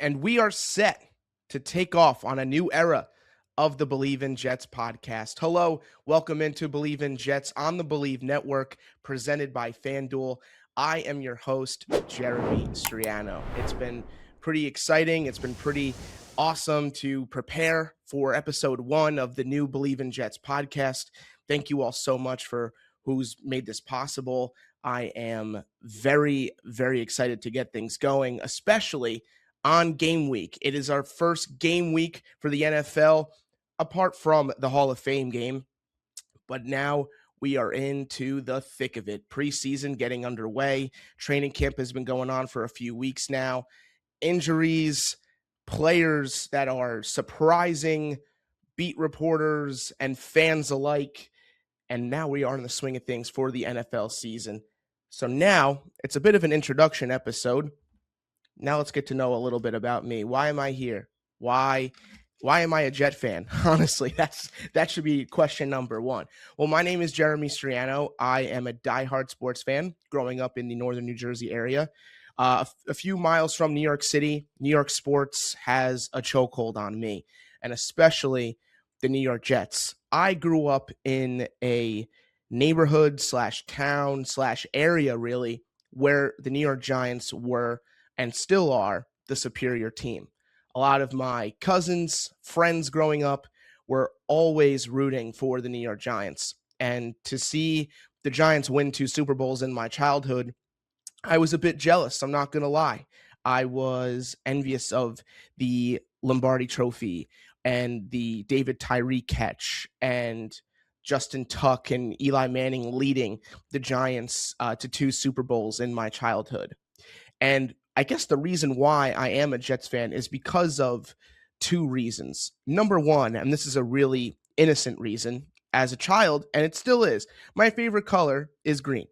and we are set to take off on a new era of the Bleav in Jets podcast. Hello, welcome into Bleav in Jets on the Bleav Network, presented by FanDuel. I am your host, Jeremy Striano. It's been pretty exciting. It's been pretty awesome to prepare for episode 1 of the new Bleav in Jets podcast. Thank you all so much for who's made this possible. I am very, very excited to get things going, especially on game week. It is our first game week for the NFL, apart from the Hall of Fame game. But now we are into the thick of it. Preseason getting underway. Training camp has been going on for a few weeks now. Injuries, players that are surprising, beat reporters and fans alike. And now we are in the swing of things for the NFL season. So now it's a bit of an introduction episode. Now let's get to know a little bit about me. Why am I here? Why am I a Jet fan? Honestly, that should be question number 1. Well, my name is Jeremy Striano. I am a diehard sports fan growing up in the northern New Jersey area. A few miles from New York City, New York sports has a chokehold on me, and especially the New York Jets. I grew up in a neighborhood / town / area, really, where the New York Giants were and still are the superior team. A lot of my cousins, friends growing up were always rooting for the New York Giants. And to see the Giants win 2 Super Bowls in my childhood, I was a bit jealous. I'm not going to lie. I was envious of the Lombardi Trophy and the David Tyree catch and Justin Tuck and Eli Manning leading the Giants to 2 Super Bowls in my childhood. And I guess the reason why I am a Jets fan is because of 2 reasons. Number 1, and this is a really innocent reason, as a child, and it still is, my favorite color is green.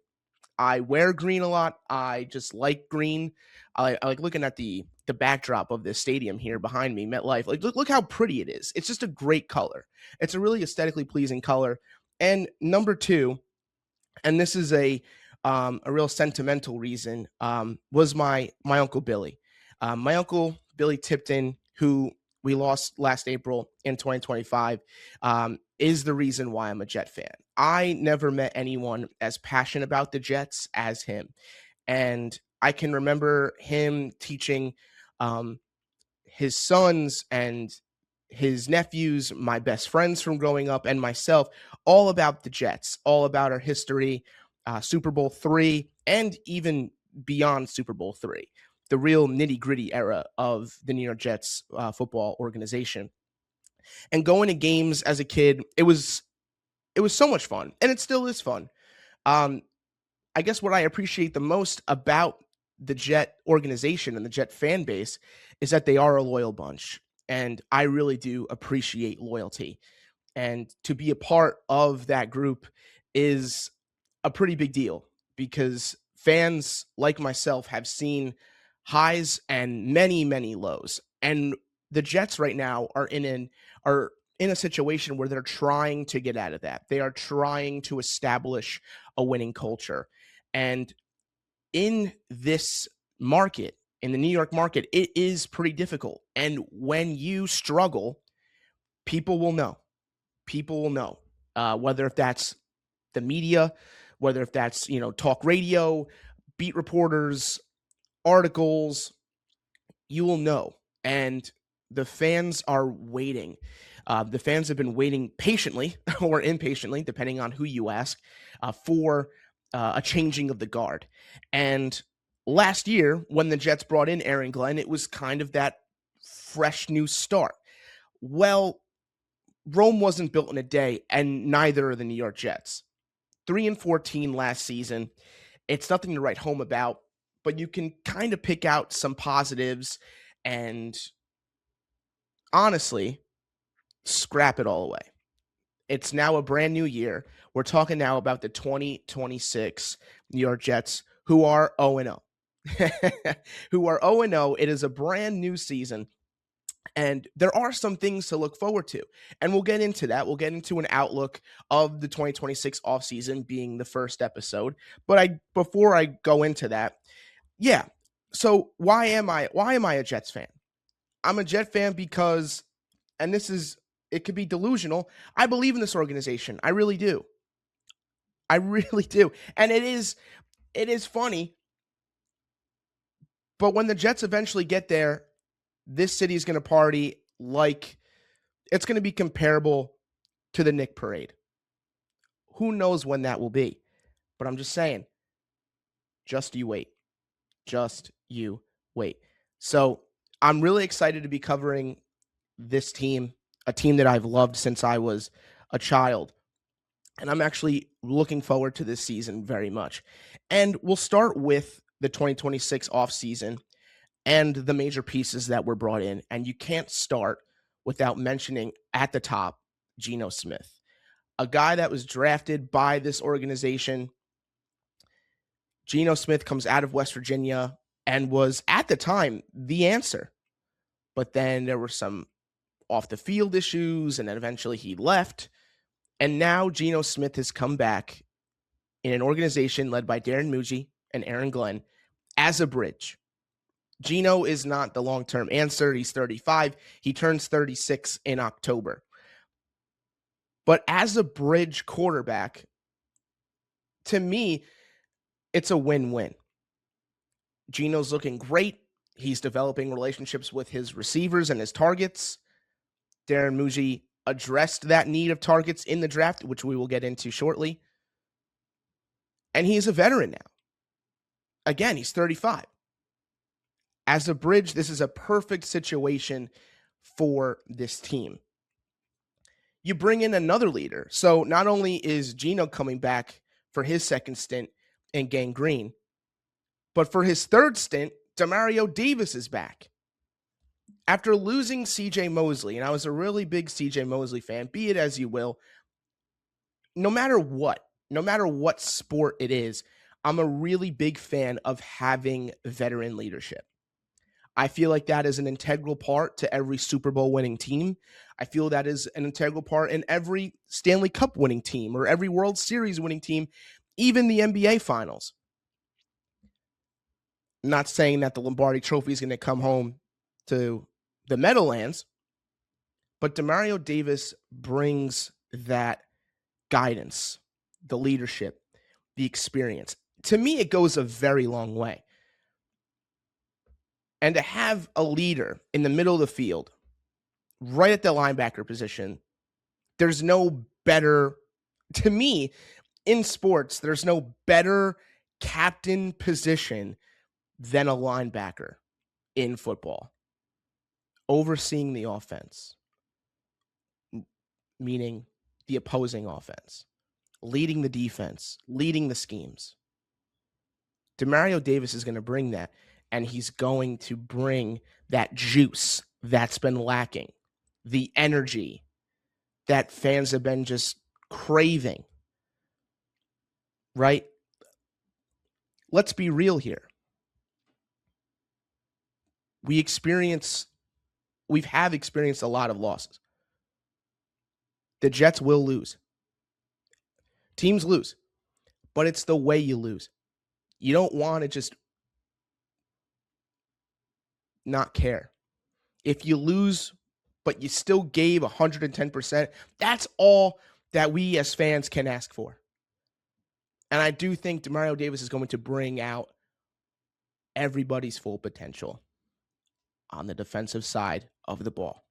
I wear green a lot. I just like green. I like looking at the backdrop of this stadium here behind me, MetLife. Like, look how pretty it is. It's just a great color. It's a really aesthetically pleasing color. And number 2, and this is a real sentimental reason, was my Uncle Billy. My Uncle Billy Tipton, who we lost last April in 2025, is the reason why I'm a Jet fan. I never met anyone as passionate about the Jets as him. And I can remember him teaching his sons and his nephews, my best friends from growing up, and myself, all about the Jets, all about our history, Super Bowl III, and even beyond Super Bowl III, the real nitty-gritty era of the New York Jets football organization. And going to games as a kid, it was so much fun, and it still is fun. I guess what I appreciate the most about the Jet organization and the Jet fan base is that they are a loyal bunch, and I really do appreciate loyalty. And to be a part of that group is a pretty big deal, because fans like myself have seen highs and many, many lows. And the Jets right now are in a situation where they're trying to get out of that. They are trying to establish a winning culture. And in this market, in the New York market, it is pretty difficult. And when you struggle, people will know. People will know, whether if that's the media, whether if that's, talk radio, beat reporters, articles, you will know. And the fans are waiting. The fans have been waiting patiently or impatiently, depending on who you ask, for a changing of the guard. And last year, when the Jets brought in Aaron Glenn, it was kind of that fresh new start. Well, Rome wasn't built in a day, and neither are the New York Jets. 3-14 last season. It's nothing to write home about, but you can kind of pick out some positives and honestly scrap it all away. It's now a brand new year. We're talking now about the 2026 New York Jets, who are 0-0. Who are 0-0. It is a brand new season. And there are some things to look forward to. And we'll get into that. We'll get into an outlook of the 2026 offseason being the first episode. But before I go into that, yeah. So why am I a Jets fan? I'm a Jet fan because, and it could be delusional, I believe in this organization. I really do. I really do. And it is funny, but when the Jets eventually get there, this city is going to party like it's going to be comparable to the Nick Parade. Who knows when that will be? But I'm just saying, just you wait. Just you wait. So I'm really excited to be covering this team, a team that I've loved since I was a child. And I'm actually looking forward to this season very much. And we'll start with the 2026 offseason and the major pieces that were brought in. And you can't start without mentioning at the top Geno Smith, a guy that was drafted by this organization. Geno Smith comes out of West Virginia and was at the time the answer. But then there were some off the field issues, and then eventually he left. And now Geno Smith has come back in an organization led by Darren Muji and Aaron Glenn as a bridge. Geno is not the long-term answer. He's 35. He turns 36 in October. But as a bridge quarterback, to me, it's a win-win. Geno's looking great. He's developing relationships with his receivers and his targets. Darren Muji addressed that need of targets in the draft, which we will get into shortly. And he's a veteran now. Again, he's 35. As a bridge, this is a perfect situation for this team. You bring in another leader. So not only is Geno coming back for his second stint in Gang Green, but for his third stint, Demario Davis is back. After losing C.J. Mosley, and I was a really big C.J. Mosley fan, be it as you will, no matter what sport it is, I'm a really big fan of having veteran leadership. I feel like that is an integral part to every Super Bowl winning team. I feel that is an integral part in every Stanley Cup winning team or every World Series winning team, even the NBA Finals. I'm not saying that the Lombardi Trophy is going to come home to the Meadowlands, but Demario Davis brings that guidance, the leadership, the experience. To me, it goes a very long way. And to have a leader in the middle of the field, right at the linebacker position, there's no better, to me, in sports, there's no better captain position than a linebacker in football. Overseeing the offense, meaning the opposing offense, leading the defense, leading the schemes. Demario Davis is going to bring that, and he's going to bring that juice that's been lacking, the energy that fans have been just craving, right? Let's be real here. We have experienced a lot of losses. The Jets will lose. Teams lose, but it's the way you lose. You don't want to just not care. If you lose, but you still gave 110%, that's all that we as fans can ask for. And I do think Demario Davis is going to bring out everybody's full potential on the defensive side of the ball.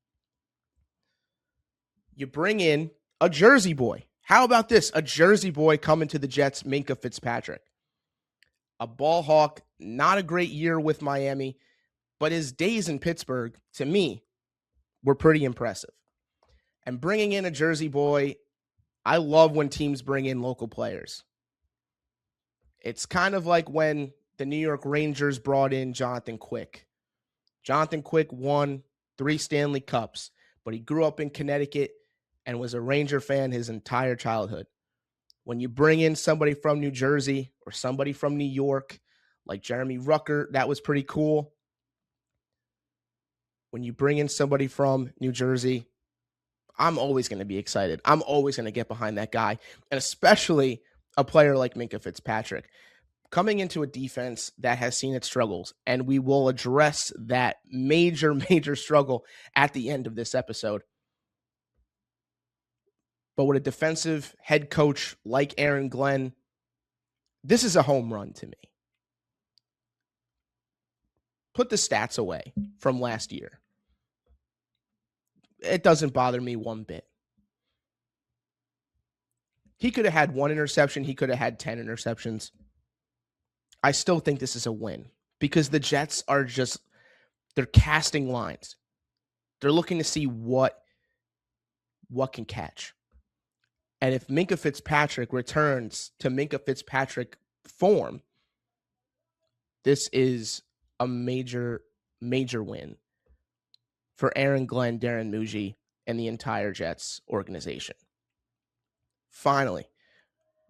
You bring in a Jersey boy. How about this? A Jersey boy coming to the Jets, Minkah Fitzpatrick. A ball hawk, not a great year with Miami, but his days in Pittsburgh, to me, were pretty impressive. And bringing in a Jersey boy, I love when teams bring in local players. It's kind of like when the New York Rangers brought in Jonathan Quick. Jonathan Quick won 3 Stanley Cups, but he grew up in Connecticut and was a Ranger fan his entire childhood. When you bring in somebody from New Jersey or somebody from New York, like Jeremy Rucker, that was pretty cool. When you bring in somebody from New Jersey, I'm always going to be excited. I'm always going to get behind that guy, and especially a player like Minkah Fitzpatrick. coming into a defense that has seen its struggles, and we will address that major, major struggle at the end of this episode. But with a defensive head coach like Aaron Glenn, this is a home run to me. Put the stats away from last year. It doesn't bother me one bit. He could have had 1 interception. He could have had 10 interceptions. I still think this is a win because the Jets are they're casting lines. They're looking to see what can catch. And if Minkah Fitzpatrick returns to Minkah Fitzpatrick form, this is a major, major win for Aaron Glenn, Darren Muji, and the entire Jets organization. Finally,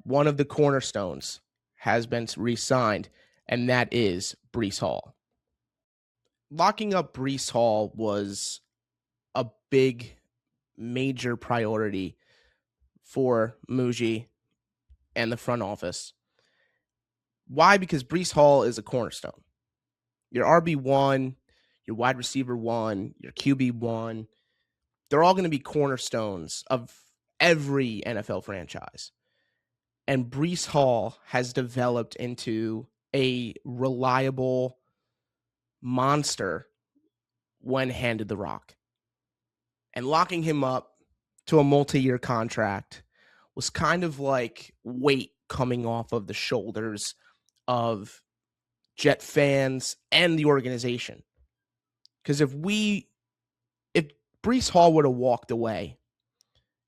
one of the cornerstones has been re-signed, and that is Breece Hall. Locking up Breece Hall was a big, major priority for Muji and the front office. Why? Because Breece Hall is a cornerstone. Your RB1, your wide receiver 1, your QB1, they're all going to be cornerstones of every NFL franchise. And Breece Hall has developed into a reliable monster when handed the rock. And locking him up to a multi-year contract was kind of like weight coming off of the shoulders of Jet fans and the organization. Because if Breece Hall would have walked away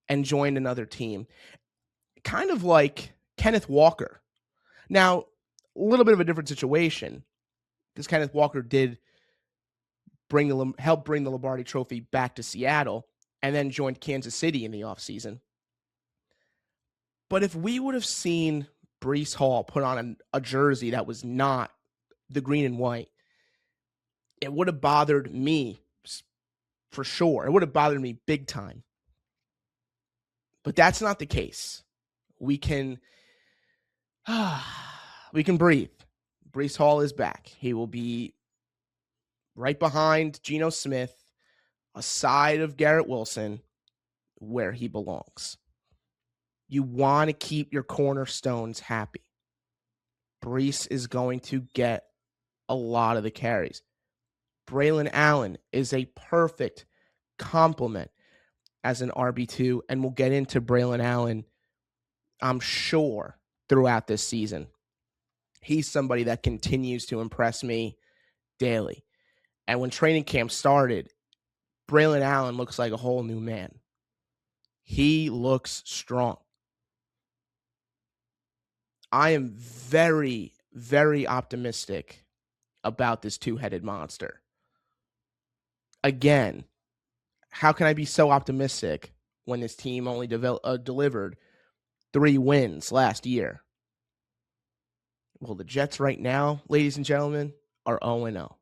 and joined another team, kind of like Kenneth Walker. Now, a little bit of a different situation because Kenneth Walker did help bring the Lombardi Trophy back to Seattle and then joined Kansas City in the offseason. But if we would have seen Breece Hall put on a jersey that was not the green and white, it would have bothered me for sure. It would have bothered me big time. But that's not the case. We can breathe. Breece Hall is back. He will be right behind Geno Smith, aside of Garrett Wilson, where he belongs. You want to keep your cornerstones happy. Breece is going to get a lot of the carries. Braylon Allen is a perfect complement as an RB2, and we'll get into Braylon Allen, I'm sure, throughout this season. He's somebody that continues to impress me daily. And when training camp started, Braylon Allen looks like a whole new man. He looks strong. I am very, very optimistic about this two-headed monster. Again, how can I be so optimistic when this team only delivered 3 wins last year? Well, the Jets right now, ladies and gentlemen, are 0-0.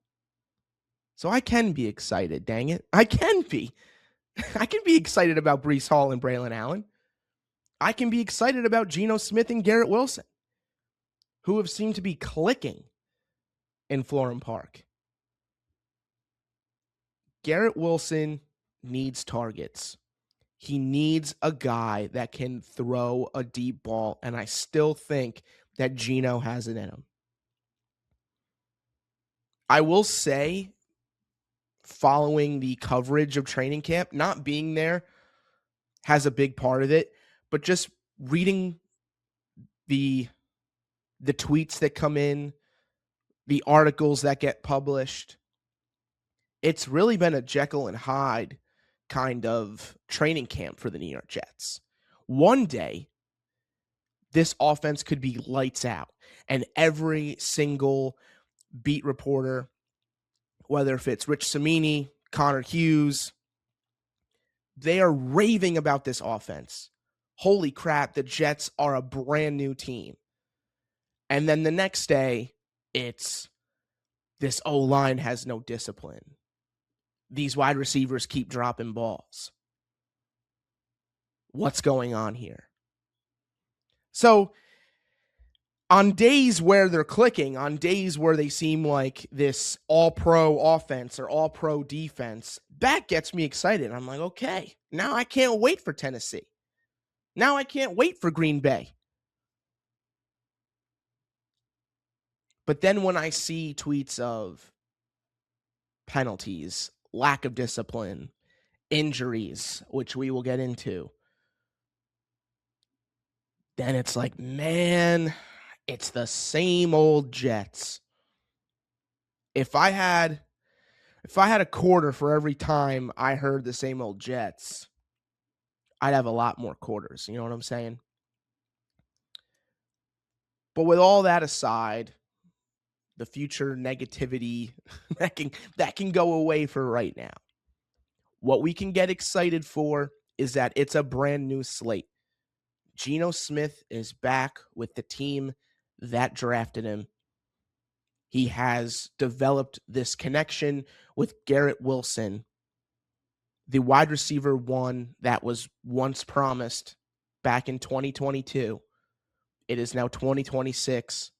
So I can be excited, dang it. I can be. I can be excited about Breece Hall and Braylon Allen. I can be excited about Geno Smith and Garrett Wilson, who have seemed to be clicking in Florham Park. Garrett Wilson needs targets. He needs a guy that can throw a deep ball, and I still think that Geno has it in him. I will say, following the coverage of training camp, not being there has a big part of it, but just reading the tweets that come in, the articles that get published, it's really been a Jekyll and Hyde kind of training camp for the New York Jets. One day, this offense could be lights out, and every single beat reporter, whether if it's Rich Cimini, Connor Hughes, they are raving about this offense. Holy crap, the Jets are a brand new team. And then the next day, it's this O-line has no discipline. These wide receivers keep dropping balls. What's going on here? So On days where they're clicking, on days where they seem like this all-pro offense or all-pro defense, that gets me excited. I'm like, okay, now I can't wait for Tennessee. Now I can't wait for Green Bay. But then when I see tweets of penalties, lack of discipline, injuries, which we will get into, then it's like, man, it's the same old Jets. If I had a quarter for every time I heard the same old Jets, I'd have a lot more quarters. You know what I'm saying? But with all that aside, the future negativity that can go away for right now. What we can get excited for is that it's a brand new slate. Geno Smith is back with the team that drafted him. He has developed this connection with Garrett Wilson, the wide receiver one that was once promised back in 2022. It is now 2026.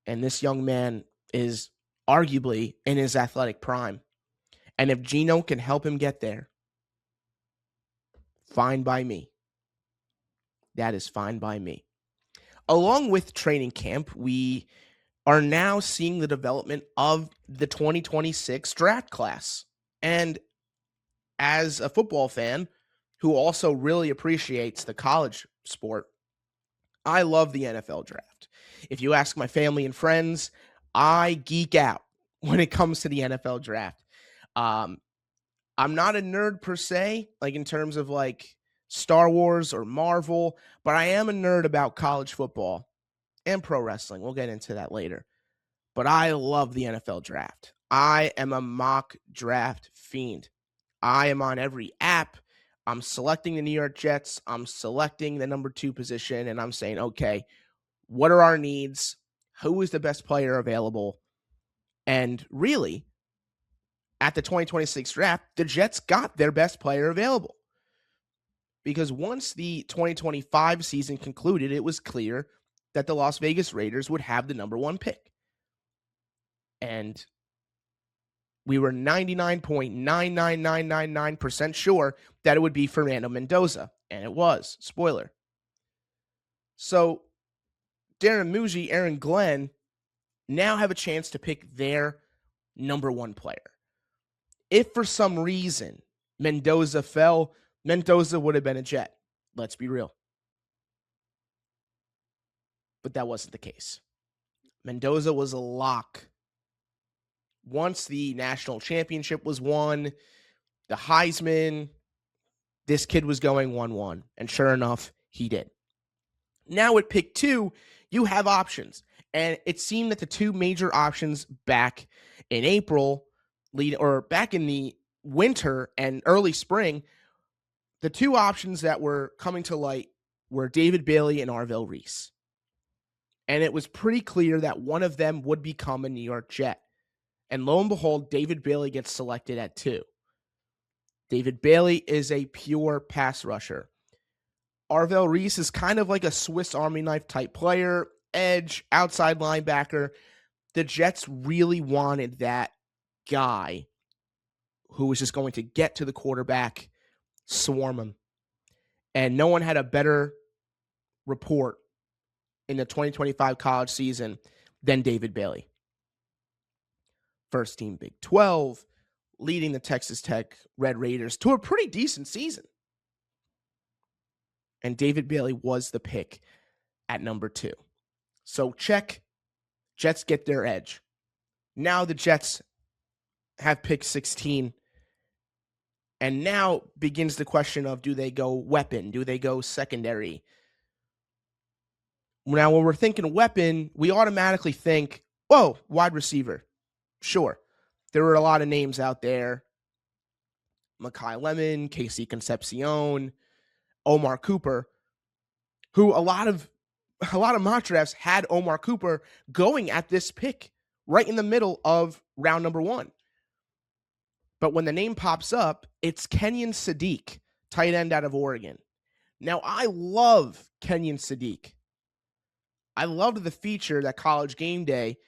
And this young man is arguably in his athletic prime. And if Geno can help him get there, fine by me. That is fine by me. Along with training camp, we are now seeing the development of the 2026 draft class. And as a football fan who also really appreciates the college sport, I love the NFL draft. If you ask my family and friends, I geek out when it comes to the NFL draft. I'm not a nerd per se, like in terms of like Star Wars or Marvel, but I am a nerd about college football and pro wrestling. We'll get into that later. But I love the NFL draft. I am a mock draft fiend. I am on every app. I'm selecting the New York Jets. I'm selecting the number 2 position, and I'm saying, okay, what are our needs? Who is the best player available? And really, at the 2026 draft, the Jets got their best player available. Because once the 2025 season concluded, it was clear that the Las Vegas Raiders would have the number 1 pick. And we were 99.99999% sure that it would be Fernando Mendoza. And it was. Spoiler. So Darren Muji, Aaron Glenn now have a chance to pick their number 1 player. If for some reason Mendoza fell, Mendoza would have been a Jet. Let's be real. But that wasn't the case. Mendoza was a lock. Once the national championship was won, the Heisman, this kid was going 1-1. And sure enough, he did. Now at pick 2, you have options. And it seemed that the 2 major options back in April, back in the winter and early spring, the 2 options that were coming to light were David Bailey and Arvell Reese. And it was pretty clear that one of them would become a New York Jet. And lo and behold, David Bailey gets selected at 2. David Bailey is a pure pass rusher. Arvell Reese is kind of like a Swiss Army knife type player, edge, outside linebacker. The Jets really wanted that guy who was just going to get to the quarterback, swarm him. And no one had a better report in the 2025 college season than David Bailey. First team Big 12, leading the Texas Tech Red Raiders to a pretty decent season. And David Bailey was the pick at number 2. So check, Jets get their edge. Now the Jets have pick 16. And now begins the question of, do they go weapon? Do they go secondary? Now, when we're thinking weapon, we automatically think, whoa, wide receiver. Sure, there were a lot of names out there. Mekhi Lemon, Casey Concepcion, Omar Cooper, who a lot of mock drafts had Omar Cooper going at this pick right in the middle of round number 1. But when the name pops up, it's Kenyon Sadiq, tight end out of Oregon. Now, I love Kenyon Sadiq. I loved the feature that College Game Day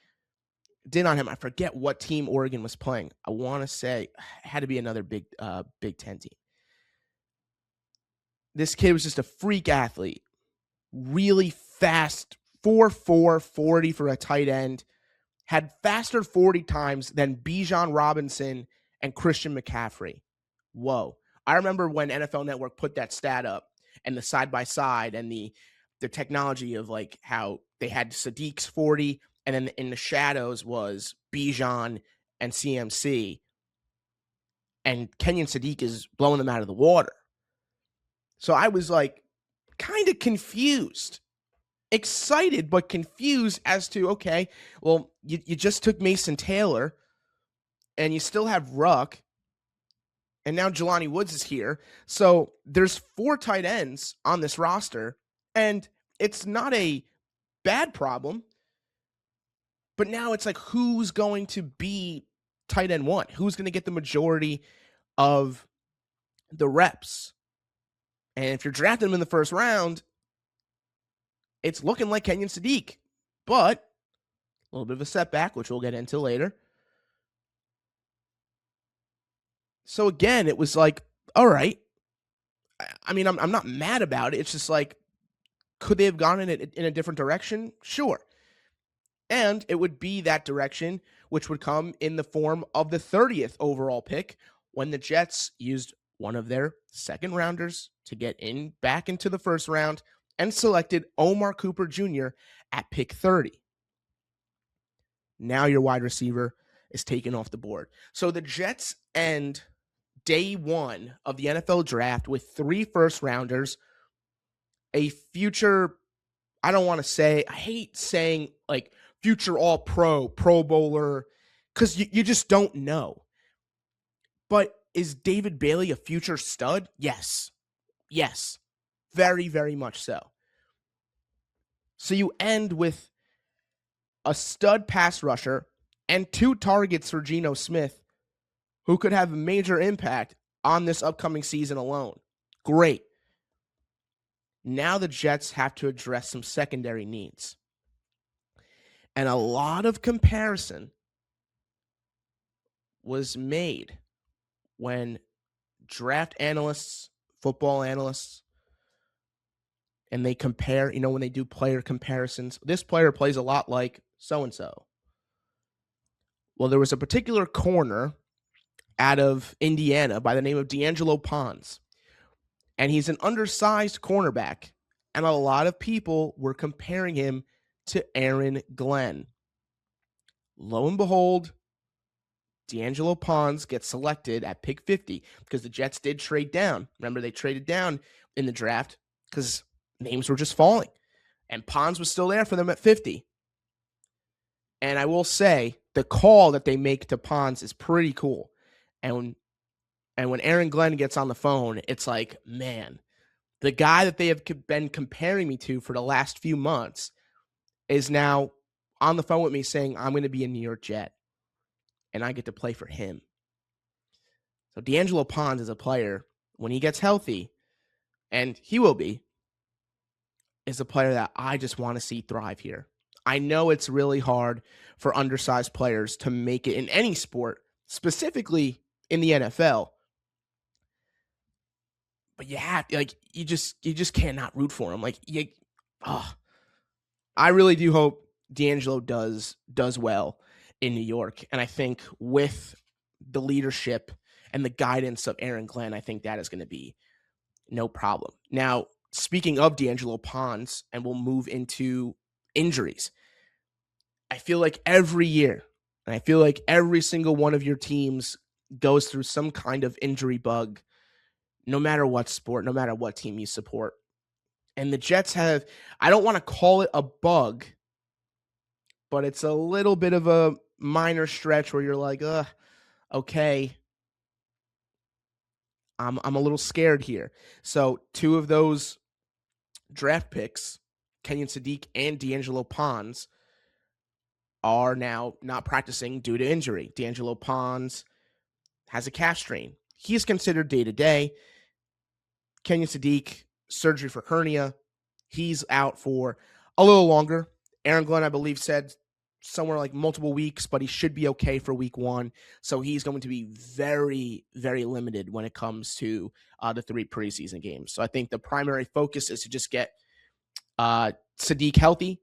did on him. I forget what team Oregon was playing. I want to say it had to be another Big Ten team. This kid was just a freak athlete, really fast, 4.4 40 for a tight end, had faster 40 times than Bijan Robinson and Christian McCaffrey. Whoa. I remember when NFL Network put that stat up and the side-by-side and the technology of like how they had Sadiq's 40 and then in the shadows was Bijan and CMC, and Kenyon Sadiq is blowing them out of the water. So I was like kind of confused, excited, but confused as to, okay, well, you just took Mason Taylor and you still have Ruck, and now Jelani Woods is here. So there's 4 tight ends on this roster, and it's not a bad problem. But now it's like, who's going to be tight end 1? Who's going to get the majority of the reps? And if you're drafting him in the first round, it's looking like Kenyon Sadiq. But a little bit of a setback, which we'll get into later. So again, it was like, all right. I mean, I'm not mad about it. It's just like, could they have gone in a different direction? Sure. And it would be that direction, which would come in the form of the 30th overall pick when the Jets used one of their second rounders to get back into the first round and selected Omar Cooper Jr. at pick 30. Now your wide receiver is taken off the board. So the Jets end day 1 of the NFL draft with 3 first rounders, a future, I hate saying like future all-pro, Pro Bowler, because you just don't know. But is David Bailey a future stud? Yes. Yes. Very, very much so. So you end with a stud pass rusher and 2 targets for Geno Smith, who could have a major impact on this upcoming season alone. Great. Now the Jets have to address some secondary needs. And a lot of comparison was made when draft analysts, football analysts, and they compare, when they do player comparisons, this player plays a lot like so-and-so. Well, there was a particular corner out of Indiana by the name of D'Angelo Pons, and he's an undersized cornerback, and a lot of people were comparing him to Aaron Glenn. Lo and behold, D'Angelo Pons gets selected at pick 50 because the Jets did trade down. Remember, they traded down in the draft because names were just falling, and Pons was still there for them at 50. And I will say, the call that they make to Pons is pretty cool. And when Aaron Glenn gets on the phone, it's like, man, the guy that they have been comparing me to for the last few months is now on the phone with me saying, I'm going to be a New York Jet, and I get to play for him. So D'Angelo Pons is a player, when he gets healthy, and he will be, is a player that I just want to see thrive here. I know it's really hard for undersized players to make it in any sport, specifically in the NFL. But you just cannot root for him. I really do hope D'Angelo does well in New York. And I think with the leadership and the guidance of Aaron Glenn, I think that is going to be no problem. Now, speaking of D'Angelo Pons, and we'll move into injuries. I feel like every year, and I feel like every single one of your teams goes through some kind of injury bug, no matter what sport, no matter what team you support. And the Jets have, I don't want to call it a bug, but it's a little bit of a minor stretch where you're like, okay, I'm a little scared here. So 2 of those draft picks, Kenyon Sadiq and D'Angelo Pons, are now not practicing due to injury. D'Angelo Pons has a calf strain. He is considered day-to-day. Kenyon Sadiq, surgery for hernia. He's out for a little longer. Aaron Glenn, I Bleav, said somewhere like multiple weeks, but he should be okay for week 1. So he's going to be very, very limited when it comes to the 3 preseason games. So I think the primary focus is to just get Sadiq healthy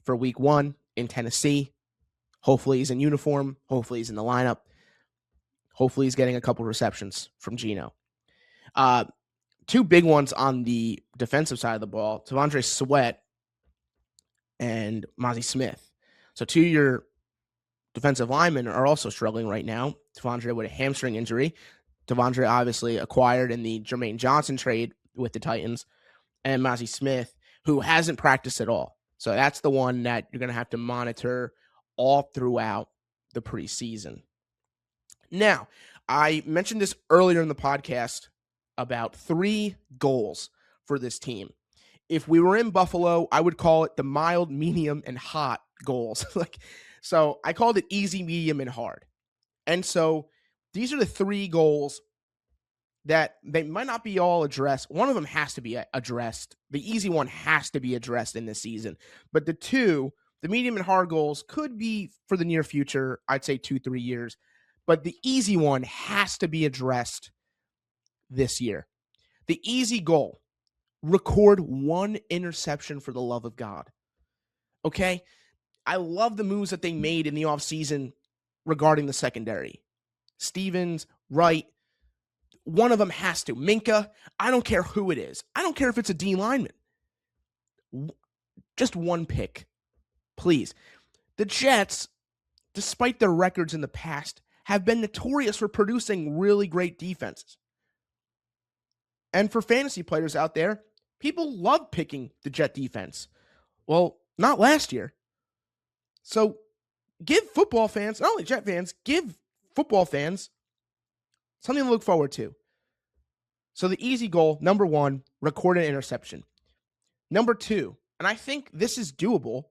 for week 1 in Tennessee. Hopefully he's in uniform. Hopefully he's in the lineup. Hopefully he's getting a couple receptions from Geno. 2 big ones on the defensive side of the ball, T'Vondre Sweat and Mazi Smith. So 2 of your defensive linemen are also struggling right now. T'Vondre with a hamstring injury. T'Vondre obviously acquired in the Jermaine Johnson trade with the Titans. And Mazi Smith, who hasn't practiced at all. So that's the one that you're going to have to monitor all throughout the preseason. Now, I mentioned this earlier in the podcast about 3 goals for this team. If we were in Buffalo, I would call it the mild, medium, and hot goals. So I called it easy, medium, and hard. And so these are the 3 goals that they might not be all addressed. One of them has to be addressed. The easy one has to be addressed in this season. But the 2, the medium and hard goals, could be for the near future, I'd say 2-3 years. But the easy one has to be addressed this year. The easy goal, record 1 interception for the love of God. Okay? I love the moves that they made in the offseason regarding the secondary. Stevens, Wright, one of them has to. Minka, I don't care who it is. I don't care if it's a D lineman. Just 1 pick, please. The Jets, despite their records in the past, have been notorious for producing really great defenses. And for fantasy players out there, people love picking the Jet defense. Well, not last year. So give football fans, not only Jet fans, give football fans something to look forward to. So the easy goal, number 1, record an interception. Number 2, and I think this is doable,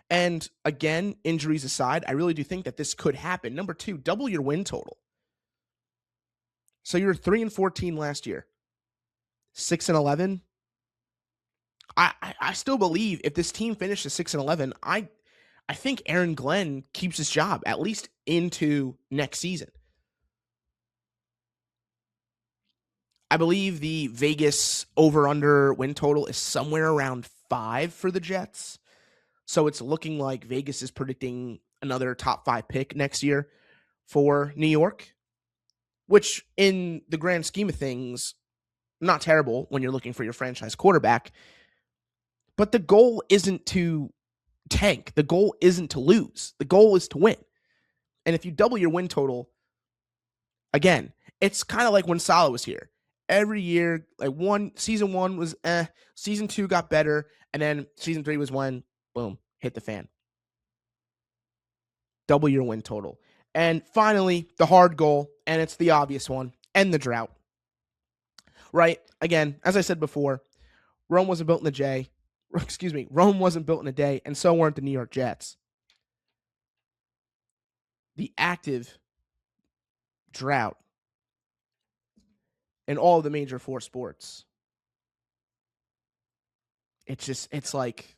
and again, injuries aside, I really do think that this could happen. Number 2, double your win total. So you're 3-14 last year, 6-11. I still Bleav if this team finishes 6-11, I think Aaron Glenn keeps his job at least into next season. I Bleav the Vegas over-under win total is somewhere around 5 for the Jets. So it's looking like Vegas is predicting another top 5 pick next year for New York, which in the grand scheme of things, not terrible when you're looking for your franchise quarterback. But the goal isn't to tank. The goal isn't to lose. The goal is to win. And if you double your win total, again, it's kind of like when Saleh was here. Every year, season 1 was season 2 got better, and then season 3 was when, boom, hit the fan. Double your win total. And finally, the hard goal, and it's the obvious one, end the drought. Right? Again, as I said before, Rome wasn't built in a day. Rome wasn't built in a day, and so weren't the New York Jets. The active drought in all of the major 4 sports. It's like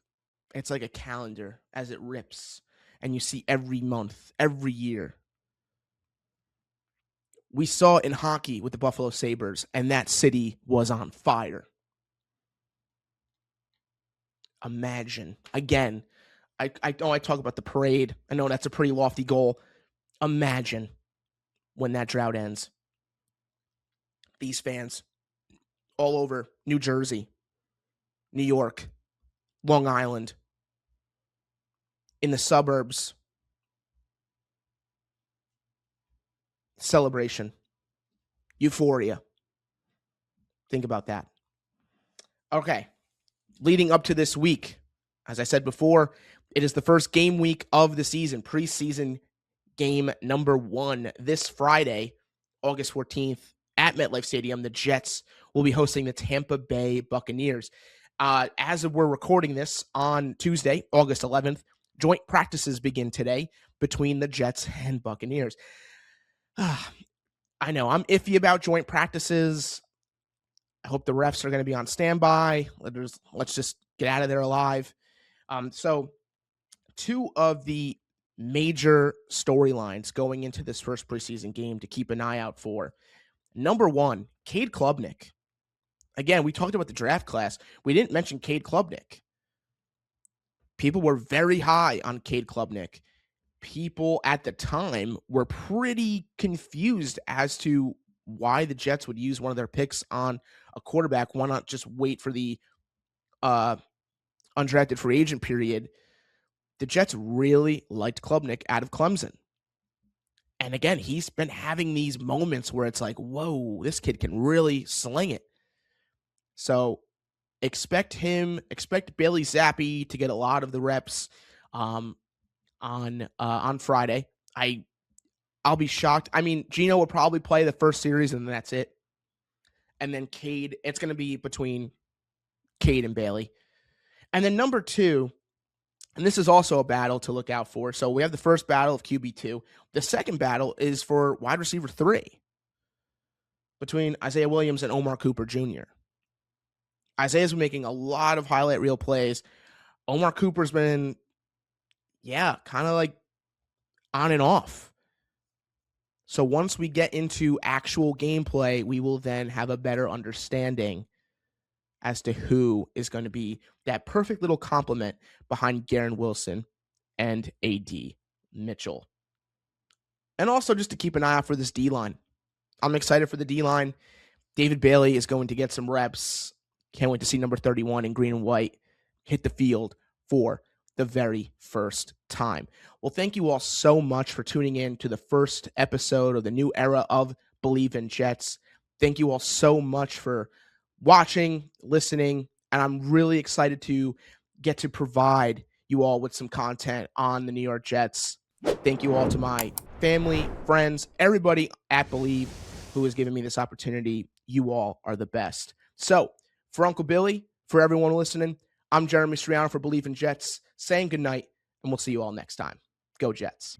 a calendar as it rips, and you see every month, every year. We saw it in hockey with the Buffalo Sabres, and that city was on fire. Imagine. Again, I talk about the parade. I know that's a pretty lofty goal. Imagine when that drought ends. These fans all over New Jersey, New York, Long Island, in the suburbs. Celebration. Euphoria. Think about that. Okay. Leading up to this week, as I said before, it is the first game week of the season, preseason game number 1. This Friday, August 14th, at MetLife Stadium, the Jets will be hosting the Tampa Bay Buccaneers. As we're recording this on Tuesday, August 11th, joint practices begin today between the Jets and Buccaneers. I know I'm iffy about joint practices. I hope the refs are going to be on standby. Let's just get out of there alive. So two of the major storylines going into this first preseason game to keep an eye out for. Number one, Cade Klubnik. Again, we talked about the draft class. We didn't mention Cade Klubnik. People were very high on Cade Klubnik. People at the time were pretty confused as to why the Jets would use one of their picks on a quarterback. Why not just wait for the undrafted free agent period? The Jets really liked Klubnik out of Clemson. And again, he's been having these moments where it's like, whoa, this kid can really sling it. So expect Bailey Zappi to get a lot of the reps on Friday. I'll be shocked. I mean, Geno will probably play the first series and then that's it. And then Cade, it's going to be between Cade and Bailey. And then number two, and this is also a battle to look out for. So we have the first battle of QB2. The second battle is for wide receiver 3 between Isaiah Williams and Omar Cooper Jr. Isaiah's been making a lot of highlight reel plays. Omar Cooper's been, kind of like on and off. So once we get into actual gameplay, we will then have a better understanding as to who is going to be that perfect little complement behind Garrett Wilson and A.D. Mitchell. And also just to keep an eye out for this D-line. I'm excited for the D-line. David Bailey is going to get some reps. Can't wait to see number 31 in green and white hit the field for the very first time. Well, thank you all so much for tuning in to the first episode of the new era of Bleav in Jets. Thank you all so much for watching, listening, and I'm really excited to get to provide you all with some content on the New York Jets. Thank you all to my family, friends, everybody at Bleav who has given me this opportunity. You all are the best. So, for Uncle Billy, for everyone listening, I'm Jeremy Striano for Bleav in Jets, saying goodnight, and we'll see you all next time. Go Jets.